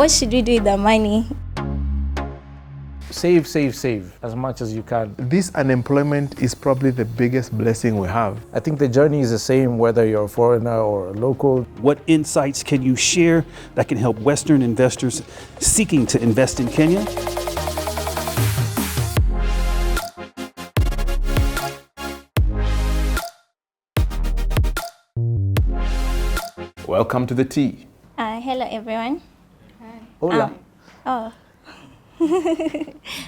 What should we do with the money? Save as much as you can. This unemployment is probably the biggest blessing we have. I think the journey is the same whether you're a foreigner or a local. What insights can you share that can help Western investors seeking to invest in Kenya? Welcome to the tea. Hello, everyone. Hola.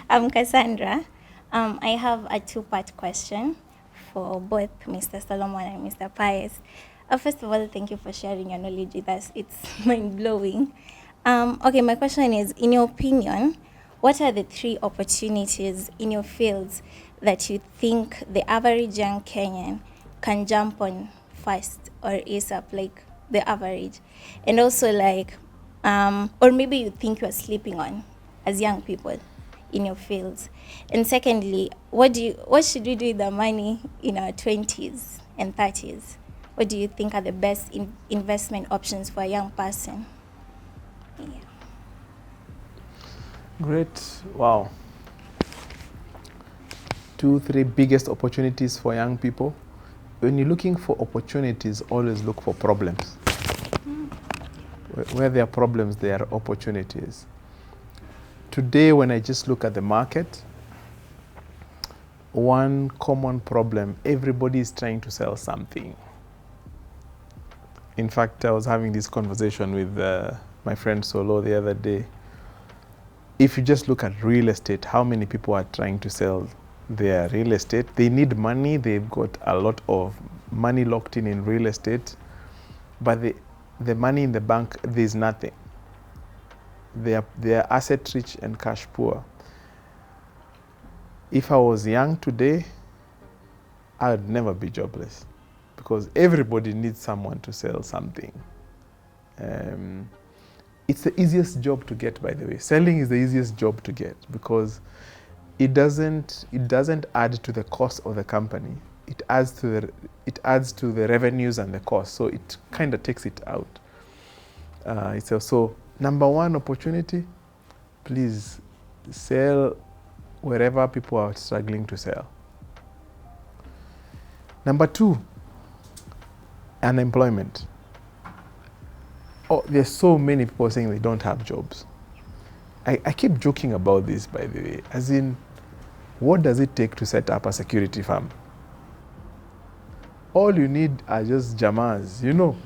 I'm Cassandra. I have a two-part question for both Mr. Solomon and Mr. Pius. First of all, thank you for sharing your knowledge with us. It's mind-blowing. Okay, my question is, in your opinion, what are the three opportunities in your fields that you think the average young Kenyan can jump on fast or ASAP, like the average? And also, like, or maybe you think you're sleeping on as young people in your fields. And secondly, what should we do with the money in our 20s and 30s? What do you think are the best investment options for a young person? Yeah. Great. Wow. 2-3 biggest opportunities for young people. When you're looking for opportunities, always look for problems. Where there are problems, there are opportunities. Today, when I just look at the market, one common problem, everybody is trying to sell something. In fact, I was having this conversation with my friend Solo the other day. If you just look at real estate, how many people are trying to sell their real estate? They need money. They've got a lot of money locked in real estate, but the money in the bank, there's nothing. They are asset rich and cash poor. If I was young today, I would never be jobless because everybody needs someone to sell something. It's the easiest job to get, by the way. Selling is the easiest job to get because it doesn't add to the cost of the company. It adds to the revenues and the cost, so it kind of takes it out. It's also number one opportunity. Please sell wherever people are struggling to sell. Number two, unemployment. Oh, there's so many people saying they don't have jobs. I keep joking about this, by the way, as in, what does it take to set up a security firm? All you need are just jamas, you know.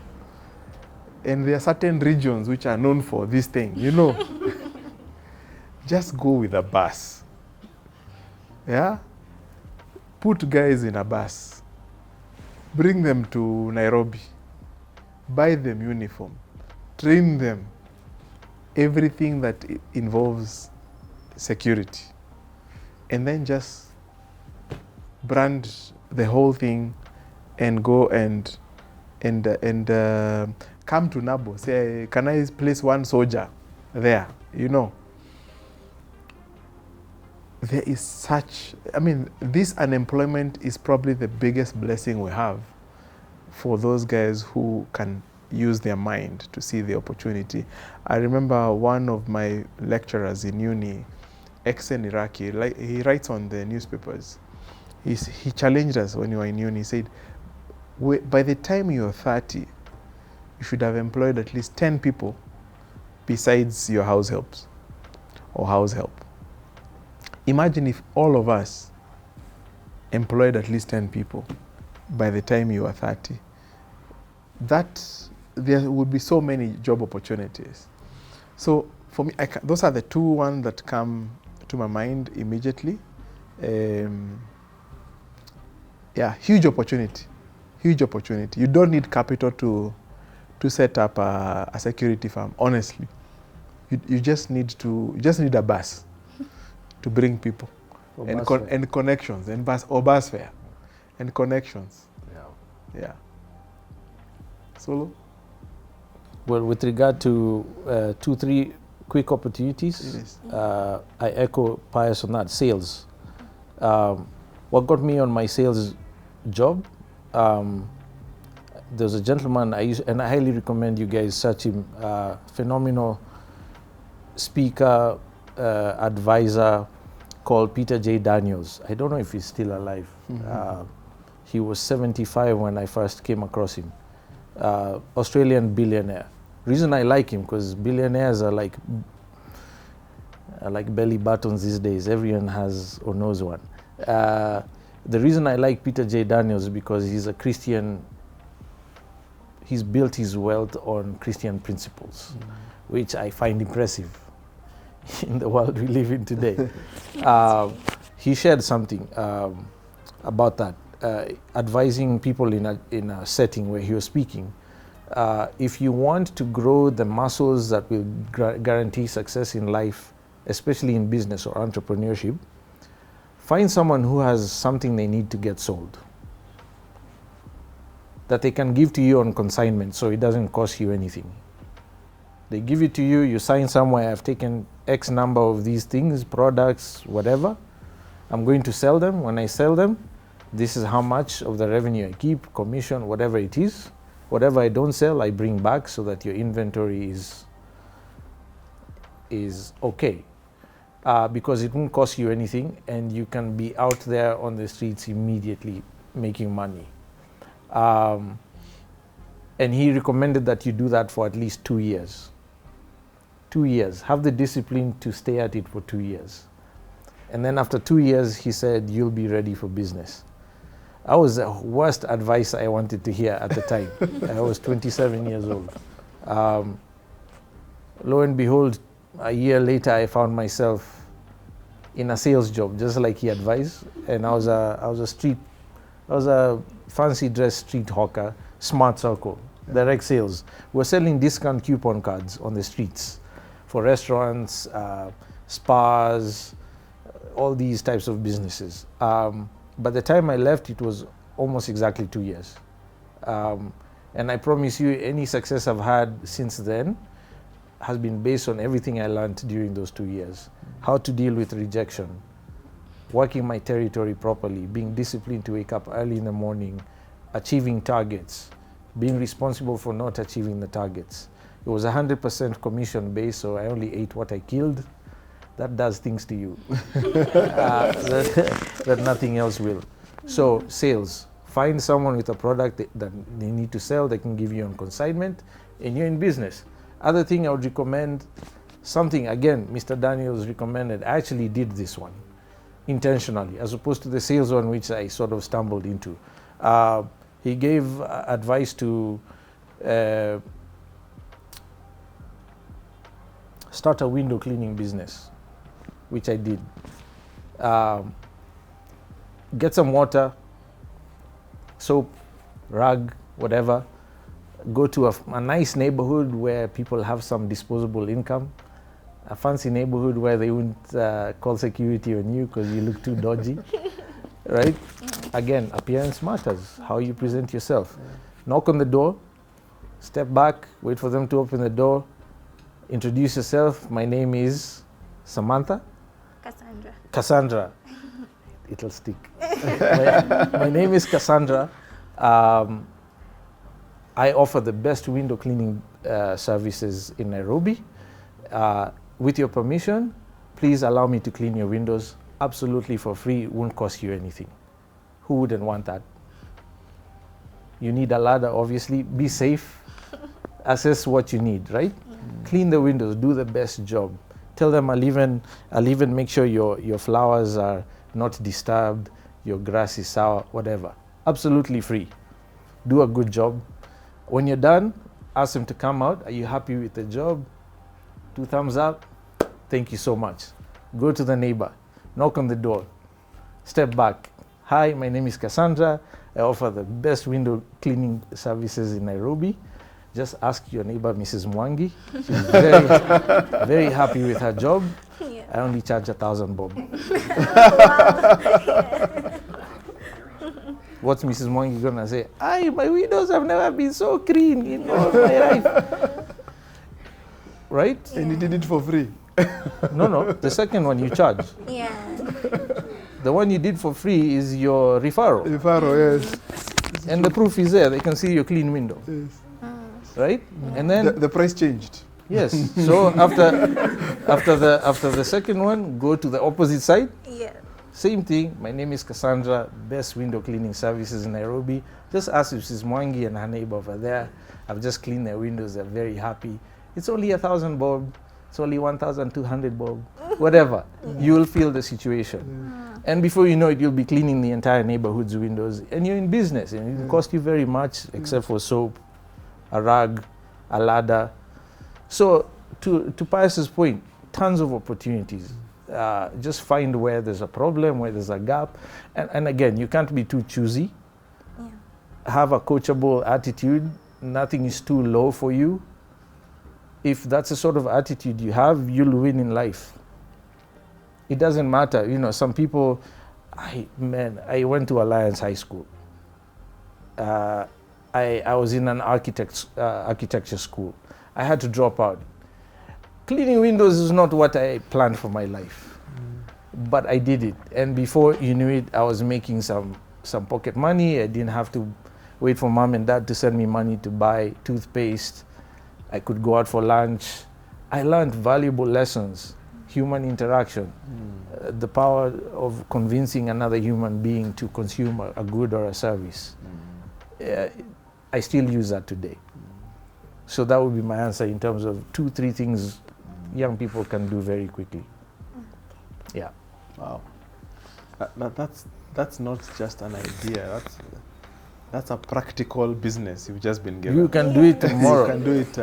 And there are certain regions which are known for this thing, you know. Just go with a bus. Yeah? Put guys in a bus. Bring them to Nairobi. Buy them uniform. Train them. Everything that involves security. And then just brand the whole thing and go and come to Nabo. Say, can I place one soldier there? You know. There is such, this unemployment is probably the biggest blessing we have for those guys who can use their mind to see the opportunity. I remember one of my lecturers in uni, ex-Iraqi, he writes on the newspapers. He challenged us when we were in uni. He said, by the time you're 30, you should have employed at least 10 people besides your house helps or house help. Imagine if all of us employed at least 10 people by the time you are 30. There would be so many job opportunities. So for me, those are the two ones that come to my mind immediately. Huge opportunity. Huge opportunity. You don't need capital to set up a security firm, honestly. You just need a bus to bring people and connections and bus fare and connections. Yeah. Solo? Well, with regard to 2-3 quick opportunities, I echo Pius on that. Sales. What got me on my sales job, there's a gentleman and I highly recommend you guys search him, phenomenal speaker, advisor called Peter J. Daniels. I don't know if he's still alive. He was 75 when I first came across him. Australian billionaire. Reason I like him, because billionaires are like belly buttons these days. Everyone has or knows one. The reason I like Peter J. Daniels is because he's a Christian. He's built his wealth on Christian principles, which I find impressive in the world we live in today. He shared something about that, advising people in a setting where he was speaking. If you want to grow the muscles that will guarantee success in life, especially in business or entrepreneurship, find someone who has something they need to get sold that they can give to you on consignment, so it doesn't cost you anything. They give it to you, you sign somewhere, I've taken X number of these things, products, whatever. I'm going to sell them. When I sell them, this is how much of the revenue I keep, commission, whatever it is. Whatever I don't sell, I bring back so that your inventory is okay. Because it won't cost you anything, and you can be out there on the streets immediately making money. And he recommended that you do that for at least 2 years. 2 years. Have the discipline to stay at it for 2 years. And then after 2 years, he said, you'll be ready for business. That was the worst advice I wanted to hear at the time. I was 27 years old. Lo and behold, a year later, I found myself in a sales job, just like he advised. And I was a fancy dress street hawker, smart circle, direct sales. We're selling discount coupon cards on the streets for restaurants, spas, all these types of businesses. By the time I left, it was almost exactly 2 years. And I promise you, any success I've had since then has been based on everything I learned during those 2 years. How to deal with rejection, working my territory properly, being disciplined to wake up early in the morning, achieving targets, being responsible for not achieving the targets. It was 100% commission based, so I only ate what I killed. That does things to you that nothing else will. So sales, find someone with a product that they need to sell, they can give you on consignment, and you're in business. Other thing I would recommend, something again Mr. Daniels recommended, I actually did this one intentionally, as opposed to the sales one which I sort of stumbled into. He gave advice to start a window cleaning business, which I did. Get some water, soap, rag, whatever. Go to a nice neighborhood where people have some disposable income. A fancy neighborhood where they wouldn't call security on you because you look too dodgy, right? Again, appearance matters, how you present yourself. Knock on the door, step back, wait for them to open the door, introduce yourself. My name is Samantha. Cassandra. It'll stick. My name is Cassandra. I offer the best window cleaning services in Nairobi. With your permission, please allow me to clean your windows absolutely for free. It won't cost you anything. Who wouldn't want that? You need a ladder, obviously. Be safe. Assess what you need, right? Clean the windows. Do the best job. Tell them I'll even make sure your flowers are not disturbed, your grass is sour, whatever. Absolutely free. Do a good job. When you're done, ask them to come out. Are you happy with the job? 2 thumbs up. Thank you so much. Go to the neighbor. Knock on the door. Step back. Hi, my name is Cassandra. I offer the best window cleaning services in Nairobi. Just ask your neighbor, Mrs. Mwangi. She's very, very happy with her job. Yeah. I only charge 1,000 bob. What's Mrs. Mwangi gonna say? My windows have never been so clean in all my life. Right? And you did it for free. No. The second one you charge. Yeah. The one you did for free is your referral. Referral, yes. And the proof is there. They can see your clean window. Yes. Right? And then The price changed. yes. So After the second one, go to the opposite side. Yeah. Same thing. My name is Cassandra, best window cleaning services in Nairobi. Just ask if Mrs. Mwangi and her neighbor over there. I've just cleaned their windows. They're very happy. It's only 1,000 bob. It's only 1,200 bob. Whatever. You'll feel the situation. And before you know it, you'll be cleaning the entire neighborhood's windows. And you're in business. And it will cost you very much, except for soap, a rag, a ladder. So to Pius's point, tons of opportunities. Just find where there's a problem, where there's a gap. And again, you can't be too choosy. Yeah. Have a coachable attitude. Nothing is too low for you. If that's the sort of attitude you have, you'll win in life. It doesn't matter. You know, some people, I went to Alliance High School. I was in an architecture school. I had to drop out. Cleaning windows is not what I planned for my life, but I did it. And before you knew it, I was making some pocket money. I didn't have to wait for mom and dad to send me money to buy toothpaste. I could go out for lunch. I learned valuable lessons, human interaction, the power of convincing another human being to consume a good or a service. I still use that today. So that would be my answer in terms of 2-3 things young people can do very quickly. Yeah. Wow. That's not just an idea. That's a practical business you've just been given. You can do it tomorrow. You can do it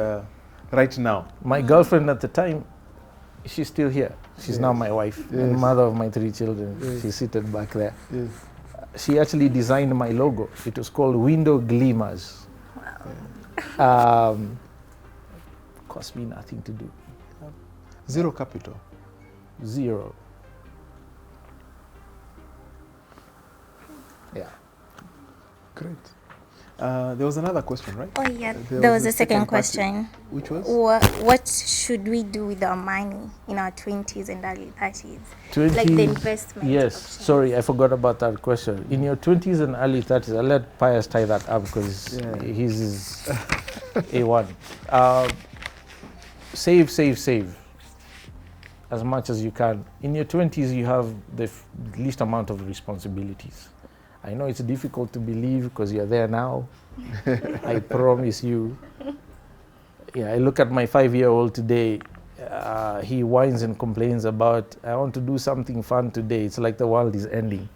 right now. My girlfriend at the time, she's still here. She's now my wife and mother of my 3 children. She's seated back there. She actually designed my logo. It was called Window Glimmers. Wow. Cost me nothing to do. Zero capital. Zero. Yeah. Great. There was another question, right? Oh yeah, there was a second question. Which was? What should we do with our money in our 20s and early 30s? 20s, like the investment. Yes, options. sorry, I forgot about that question. In your 20s and early 30s, I'll let Pius tie that up because his is A1. Save as much as you can. In your 20s, you have the least amount of responsibilities. I know it's difficult to believe because you're there now. I promise you. Yeah, I look at my 5-year-old today. He whines and complains about, I want to do something fun today. It's like the world is ending.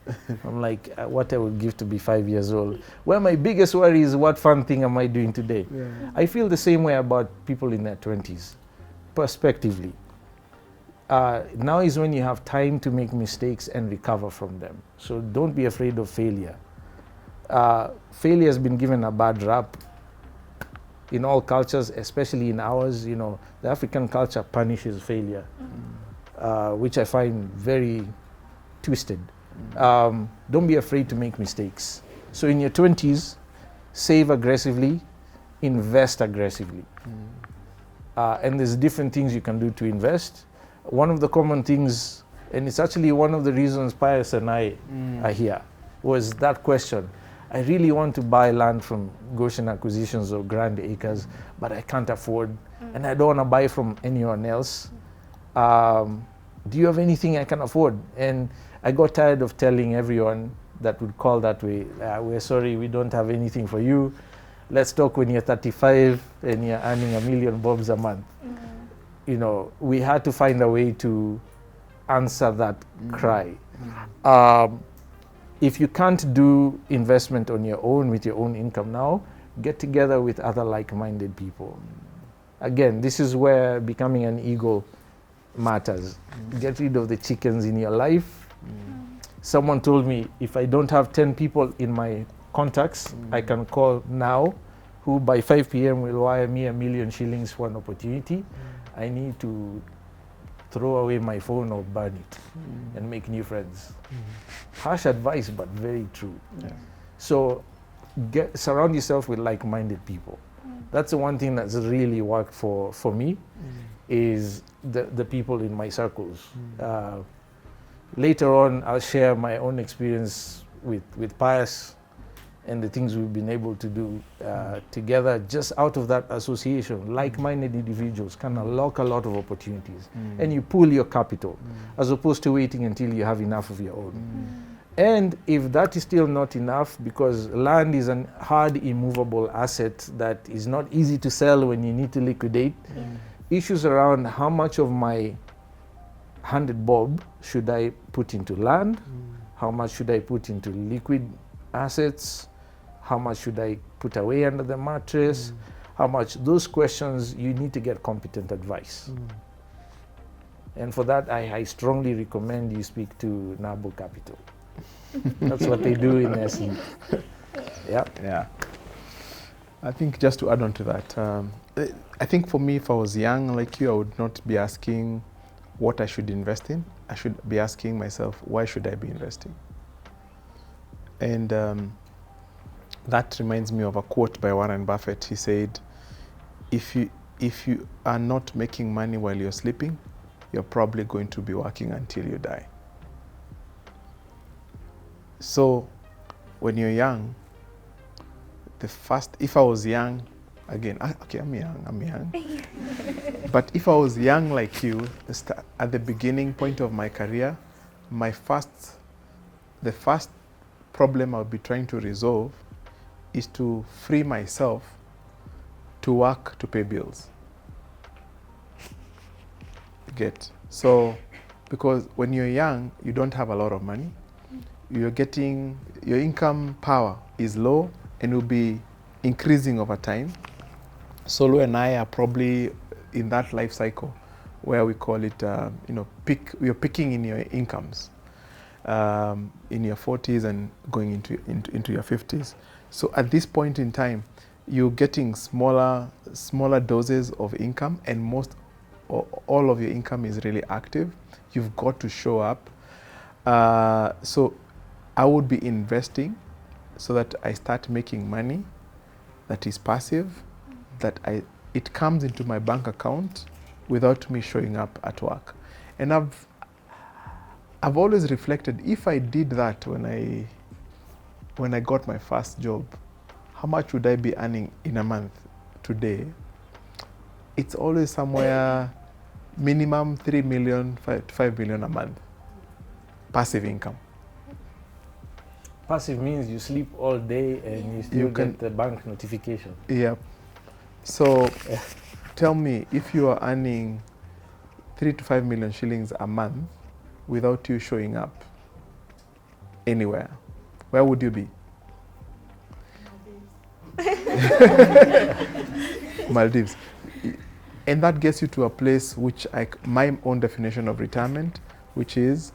I'm like, what I would give to be 5 years old. Well, my biggest worry is what fun thing am I doing today? Yeah. I feel the same way about people in their 20s, prospectively. Now is when you have time to make mistakes and recover from them. So don't be afraid of failure. Failure has been given a bad rap in all cultures, especially in ours. You know, the African culture punishes failure, which I find very twisted. Don't be afraid to make mistakes. So in your 20s, save aggressively, invest aggressively. And there's different things you can do to invest. One of the common things, and it's actually one of the reasons Pius and I are here, was that question. I really want to buy land from Goshen Acquisitions or Grand Acres, but I can't afford, and I don't want to buy from anyone else. Do you have anything I can afford? And I got tired of telling everyone that would call that way, we're sorry, we don't have anything for you. Let's talk when you're 35 and you're earning $1 million bobs a month. You know, we had to find a way to answer that cry. If you can't do investment on your own with your own income now, get together with other like-minded people. Again, this is where becoming an eagle matters. Get rid of the chickens in your life. Someone told me if I don't have 10 people in my contacts I can call now who by 5 p.m. will wire me $1 million shillings for an opportunity, I need to throw away my phone or burn it and make new friends. Harsh advice, but very true. So surround yourself with like-minded people. That's the one thing that's really worked for me, is the people in my circles. Later on, I'll share my own experience with Pius and the things we've been able to do together just out of that association. Like-minded individuals can unlock a lot of opportunities, and you pool your capital as opposed to waiting until you have enough of your own. And if that is still not enough, because land is an hard, immovable asset that is not easy to sell when you need to liquidate, issues around how much of my 100 bob should I put into land, how much should I put into liquid assets, how much should I put away under the mattress, how much, those questions, you need to get competent advice. And for that, I strongly recommend you speak to Nabo Capital. That's what they do in SE. Yeah. I think just to add on to that, I think for me, if I was young like you, I would not be asking what I should invest in. I should be asking myself, why should I be investing? And that reminds me of a quote by Warren Buffett. He said, if you are not making money while you're sleeping, you're probably going to be working until you die. So when you're young, if I was young, again, okay, I'm young. But if I was young like you, at the beginning point of my career, the first problem I'll be trying to resolve is to free myself to work to pay bills. So, because when you're young, you don't have a lot of money. Your income power is low and will be increasing over time. Solo and I are probably in that life cycle where we call it, you're picking in your incomes in your 40s and going into your 50s. So at this point in time, you're getting smaller doses of income, and all of your income is really active. You've got to show up. So I would be investing so that I start making money that is passive, that it comes into my bank account without me showing up at work. And I've always reflected, if I did that when I got my first job, how much would I be earning in a month today? It's always somewhere minimum 3 million to 5 million a month. Passive income. Passive means you sleep all day and you still get the bank notification. Yeah. So tell me, if you are earning 3 to 5 million shillings a month without you showing up anywhere, where would you be? Maldives. And that gets you to a place which my own definition of retirement, which is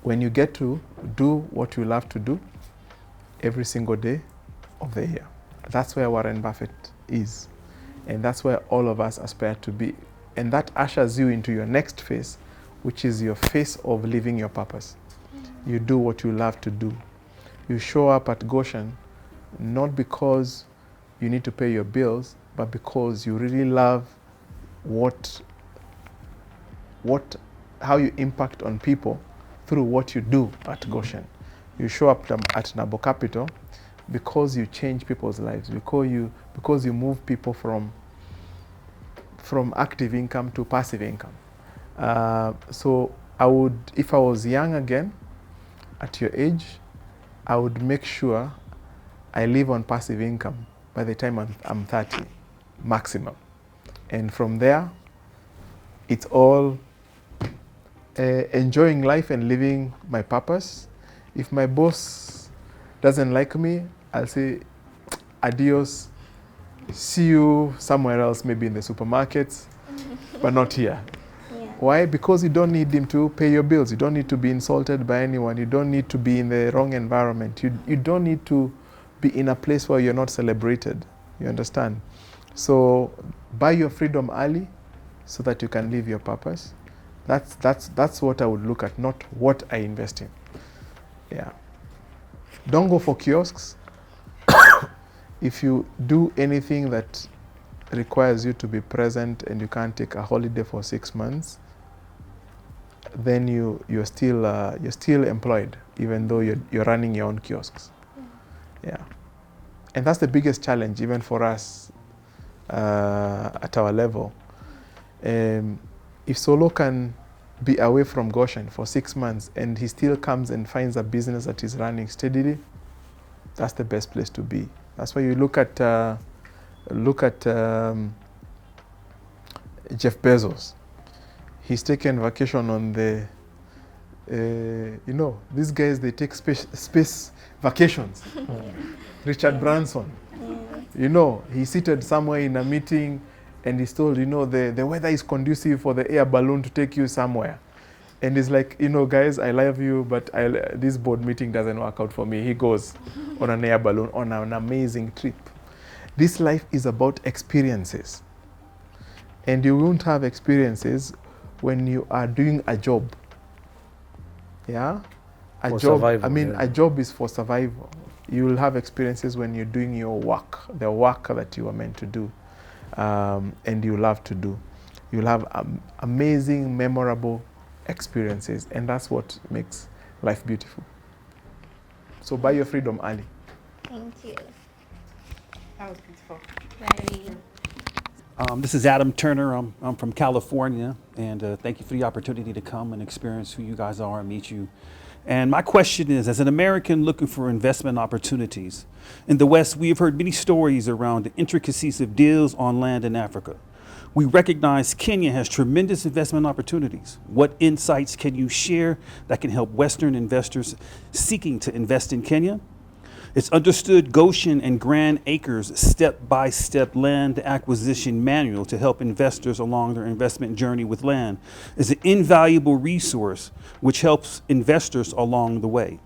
when you get to do what you love to do every single day of the year. That's where Warren Buffett is. And that's where all of us aspire to be. And that ushers you into your next phase, which is your phase of living your purpose. You do what you love to do. You show up at Goshen not because you need to pay your bills, but because you really love how you impact on people through what you do at Goshen. You show up at Nabo Capital because you change people's lives, because you move people from active income to passive income. So if I was young again, at your age, I would make sure I live on passive income by the time I'm 30, maximum. And from there, it's all enjoying life and living my purpose. If my boss doesn't like me, I'll say, adios, see you somewhere else, maybe in the supermarkets, but not here. Yeah. Why? Because you don't need him to pay your bills. You don't need to be insulted by anyone. You don't need to be in the wrong environment. You don't need to be in a place where you're not celebrated. You understand? So buy your freedom early so that you can live your purpose. That's what I would look at, not what I invest in. Yeah. Don't go for kiosks. If you do anything that requires you to be present and you can't take a holiday for 6 months, then you're still employed, even though you're running your own kiosks. And that's the biggest challenge, even for us at our level. If Solo can be away from Goshen for 6 months and he still comes and finds a business that is running steadily, that's the best place to be. That's why you look at Jeff Bezos. He's taken vacation on the, these guys, they take space vacations. Richard Branson, he's seated somewhere in a meeting and he's told, the weather is conducive for the air balloon to take you somewhere. And he's like, guys, I love you, but this board meeting doesn't work out for me. He goes on an air balloon on an amazing trip. This life is about experiences. And you won't have experiences when you are doing a job. Yeah? For survival, A job is for survival. You will have experiences when you're doing your work, the work that you are meant to do, and you love to do. You'll have amazing, memorable experiences, and that's what makes life beautiful. So buy your freedom early. Thank you. That was beautiful. Very. This is Adam Turner. I'm from California, and thank you for the opportunity to come and experience who you guys are and meet you. And my question is, as an American looking for investment opportunities, in the West, we have heard many stories around the intricacies of deals on land in Africa. We recognize Kenya has tremendous investment opportunities. What insights can you share that can help Western investors seeking to invest in Kenya? It's understood Goshen and Grand Acres step-by-step land acquisition manual to help investors along their investment journey with land is an invaluable resource which helps investors along the way.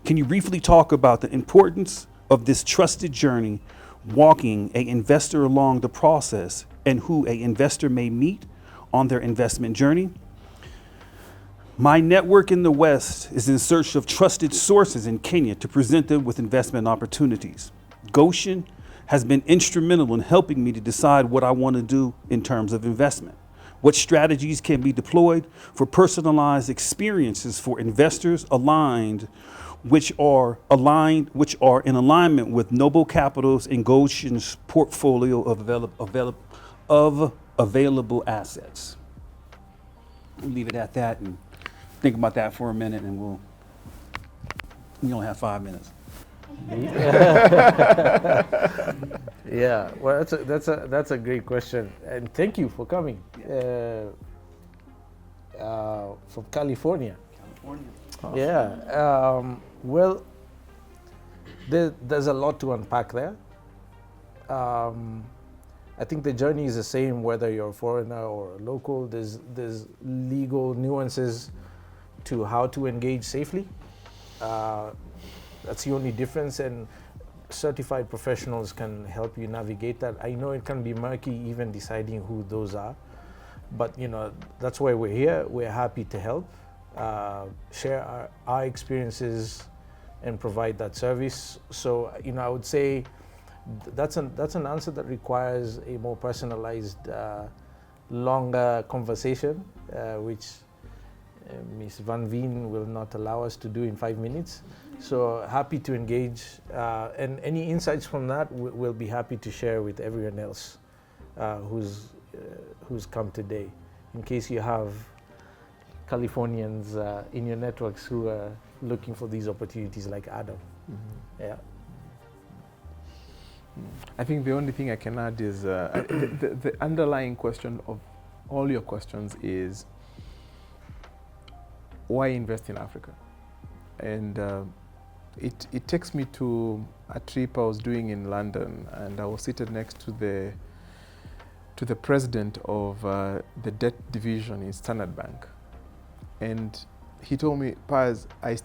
Can you briefly talk about the importance of this trusted journey, walking an investor along the process, and who an investor may meet on their investment journey? My network in the West is in search of trusted sources in Kenya to present them with investment opportunities. Goshen has been instrumental in helping me to decide what I want to do in terms of investment. What strategies can be deployed for personalized experiences for investors which are in alignment with Noble Capital's and Goshen's portfolio of available assets. We'll leave it at that and think about that for a minute, and we only have 5 minutes. Yeah, well, that's a great question, and thank you for coming from California. Awesome. Yeah, well, there's a lot to unpack there. I think the journey is the same whether you're a foreigner or a local. There's legal nuances to how to engage safely. That's the only difference, and certified professionals can help you navigate that. I know it can be murky even deciding who those are, but that's why we're here. We're happy to help, share our experiences and provide that service. So I would say that's an answer that requires a more personalized, longer conversation, which Ms. Van Veen will not allow us to do in 5 minutes. So happy to engage, and any insights from that we'll be happy to share with everyone else who's come today, in case you have Californians in your networks who are looking for these opportunities like Adam. Mm-hmm. Yeah. I think the only thing I can add is the underlying question of all your questions is, why invest in Africa? And it takes me to a trip I was doing in London, and I was seated next to the president of the debt division in Standard Bank, and he told me, Pius, I'm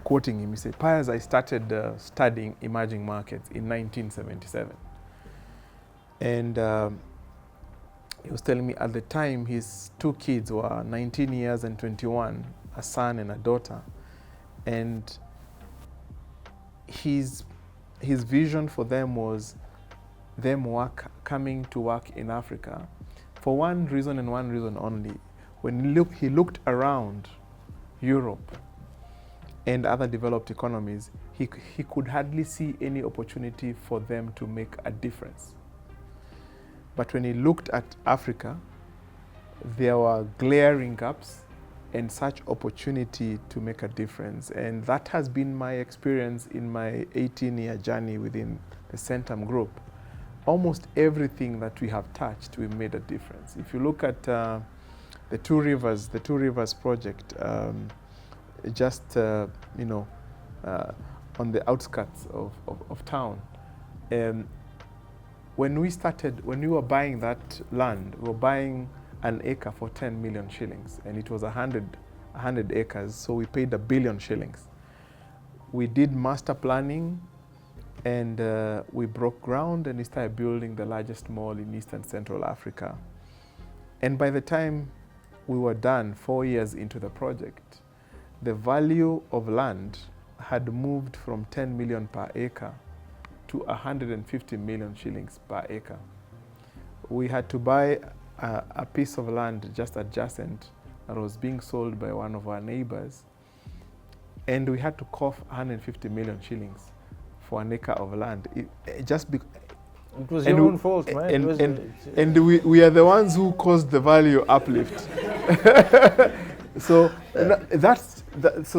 quoting him. He said, Pius, I started studying emerging markets in 1977, and he was telling me at the time his 2 kids were 19 years and 21, a son and a daughter. And his vision for them was them coming to work in Africa for one reason and one reason only. When he looked around Europe and other developed economies, he could hardly see any opportunity for them to make a difference. But when he looked at Africa, there were glaring gaps and such opportunity to make a difference. And that has been my experience in my 18-year journey within the Centum Group. Almost everything that we have touched, we made a difference. If you look at the Two Rivers project, just on the outskirts of town. When we were buying that land, we were buying an acre for 10 million shillings, and it was 100 acres, so we paid 1 billion shillings. We did master planning, and we broke ground, and we started building the largest mall in East and Central Africa. And by the time we were done, 4 years into the project, the value of land had moved from 10 million per acre to 150 million shillings per acre. We had to buy a piece of land just adjacent that was being sold by one of our neighbors, and we had to cough 150 million shillings for an acre of land. It was your own fault, man. And we are the ones who caused the value uplift. So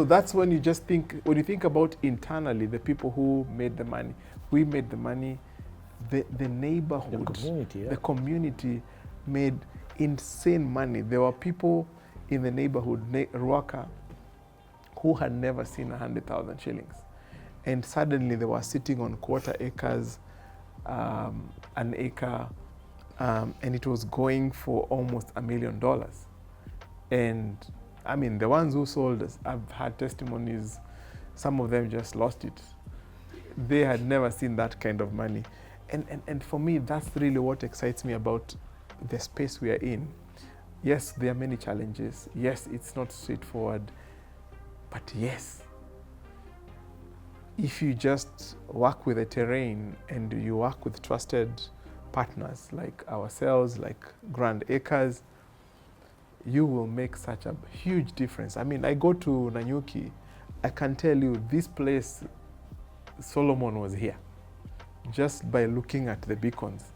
that's when you just think, when you think about internally, the people who made the money, we made the money, the neighborhood, the community made insane money. There were people in the neighborhood, Ruaka, who had never seen 100,000 shillings. And suddenly they were sitting on quarter acres, an acre, and it was going for almost $1 million. And I mean, the ones who sold us, I've had testimonies, some of them just lost it. They had never seen that kind of money. And for me, that's really what excites me about the space we are in. Yes, there are many challenges. Yes, it's not straightforward. But yes, if you just work with the terrain and you work with trusted partners like ourselves, like Grand Acres, you will make such a huge difference. I mean, I go to Nanyuki, I can tell you this place, Solomon was here, just by looking at the beacons.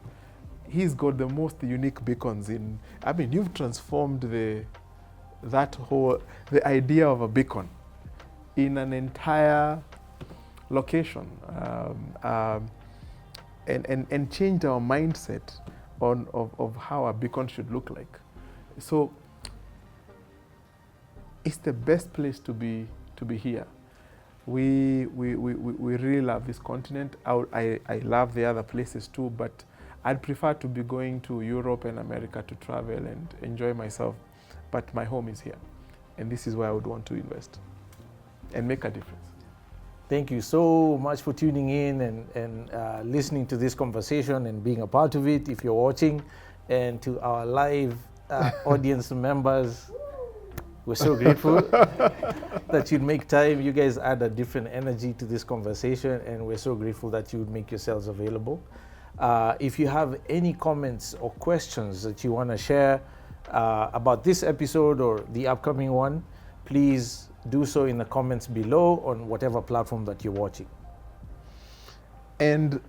He's got the most unique beacons in, I mean, you've transformed the idea of a beacon in an entire location, and changed our mindset of how a beacon should look like. So it's the best place to be here. We really love this continent. I love the other places too, but I'd prefer to be going to Europe and America to travel and enjoy myself. But my home is here, and this is where I would want to invest and make a difference. Thank you so much for tuning in and listening to this conversation and being a part of it if you're watching. And to our live audience members, we're so grateful that you'd make time. You guys add a different energy to this conversation, and we're so grateful that you would make yourselves available. If you have any comments or questions that you want to share about this episode or the upcoming one, please do so in the comments below on whatever platform that you're watching. And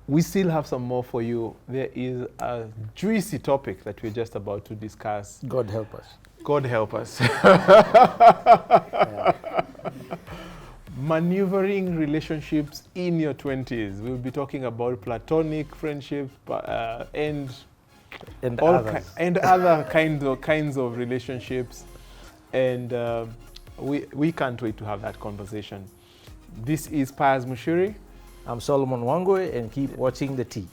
we still have some more for you. There is a juicy topic that we're just about to discuss. God help us. God help us. Maneuvering relationships in your 20s. We'll be talking about platonic friendships and other kinds of relationships. And we can't wait to have that conversation. This is Pius Muchiri. I'm Solomon Wangwe, and keep watching the tea.